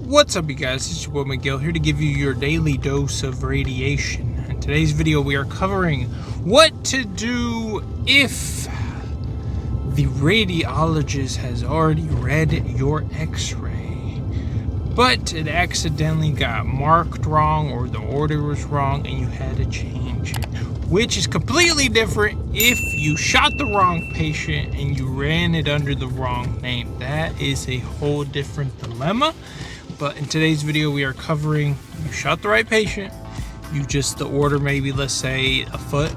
What's up, you guys? It's your boy Miguel here to give you your daily dose of radiation. In today's video, we are covering what to do if the radiologist has already read your X-ray, but it accidentally got marked wrong or the order was wrong and you had to change it. Which is completely different if you shot the wrong patient and you ran it under the wrong name. That is a whole different dilemma. But in today's video, we are covering you shot the right patient, the order maybe, let's say a foot,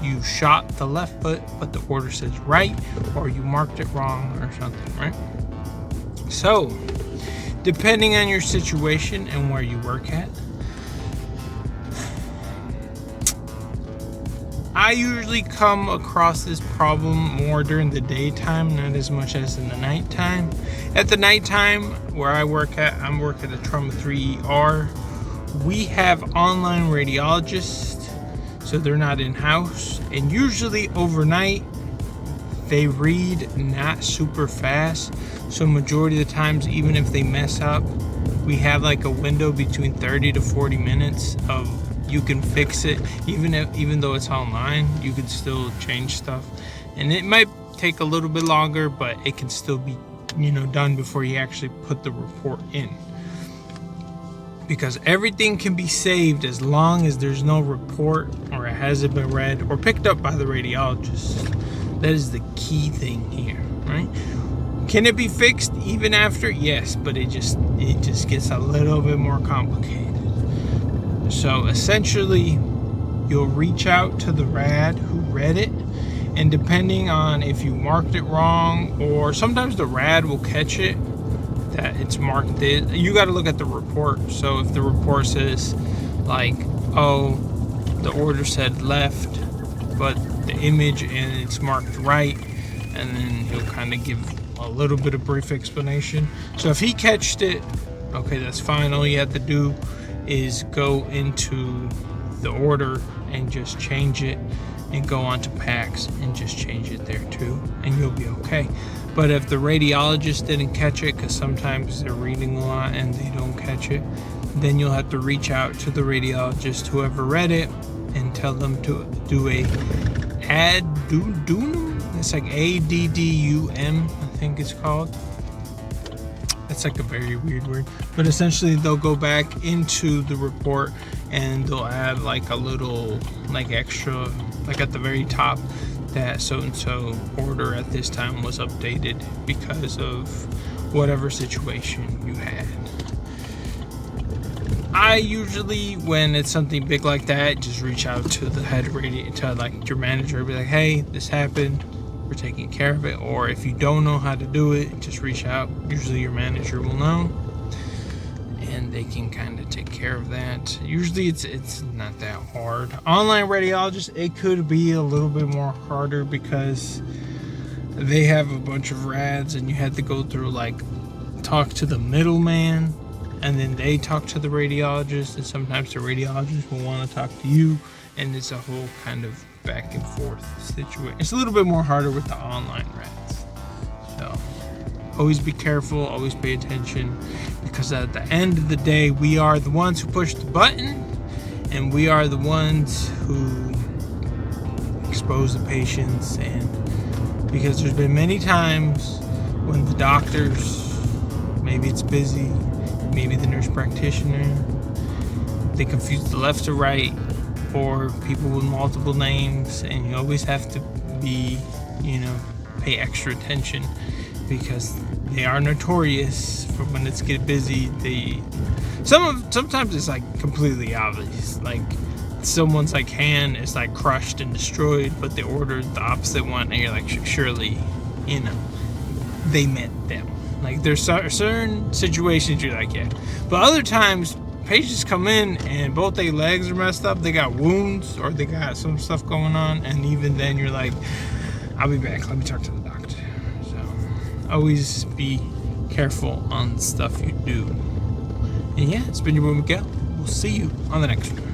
you shot the left foot, but the order says right, or you marked it wrong or something, right? So, depending on your situation and where you work at, I usually come across this problem more during the daytime, not as much as in the nighttime. At the nighttime, where I work at, I'm working at Trauma 3 ER. We have online radiologists, so they're not in-house. And usually overnight, they read not super fast. So majority of the times, even if they mess up, we have like a window between 30 to 40 minutes of you can fix it. Even though it's online, you can still change stuff. And it might take a little bit longer, but it can still be, done before you actually put the report in. Because everything can be saved as long as there's no report or it hasn't been read or picked up by the radiologist. That is the key thing here, right? Can it be fixed even after? Yes, but it just gets a little bit more complicated. So essentially, you'll reach out to the rad who read it, and depending on if you marked it wrong, or sometimes the rad will catch it that it's marked this, you got to look at the report. So if the report says like, oh, the order said left, but the image and it's marked right, and then he'll kind of give a little bit of brief explanation. So if he catched it, okay, that's fine. All you have to do is go into the order and just change it, and go on to PACS and just change it there too, and you'll be okay. But if the radiologist didn't catch it, because sometimes they're reading a lot and they don't catch it, then you'll have to reach out to the radiologist, whoever read it, and tell them to do a addendum. It's like ADDUM, I think it's called. It's like a very weird word, but essentially they'll go back into the report and they'll add like a little extra, like at the very top, that so and so order at this time was updated because of whatever situation you had. I usually, when it's something big like that, just reach out to the head to like your manager, be like, hey, this happened, we're taking care of it. Or if you don't know how to do it, just reach out. Usually your manager will know, and they can kind of take care of that. Usually it's not that hard. Online radiologists, it could be a little bit more harder because they have a bunch of rads and you had to go through, like, talk to the middleman, and then they talk to the radiologist, and sometimes the radiologist will want to talk to you, and it's a whole kind of back and forth situation. It's a little bit more harder with the online rads. So always be careful, always pay attention, because at the end of the day, we are the ones who push the button, and we are the ones who expose the patients. And because there's been many times when the doctors, maybe it's busy, maybe the nurse practitioner, they confuse the left to right, or people with multiple names, and you always have to be, pay extra attention, because they are notorious for when it's get busy. Sometimes it's like completely obvious, like someone's like hand is like crushed and destroyed, but they ordered the opposite one, and you're like, surely, they meant them. Like there's certain situations you're like, yeah, but other times patients come in and both their legs are messed up, they got wounds, or they got some stuff going on, and even then you're like, I'll be back, let me talk to the doctor. So always be careful on the stuff you do. And yeah, it's been your boy Miguel. We'll see you on the next one.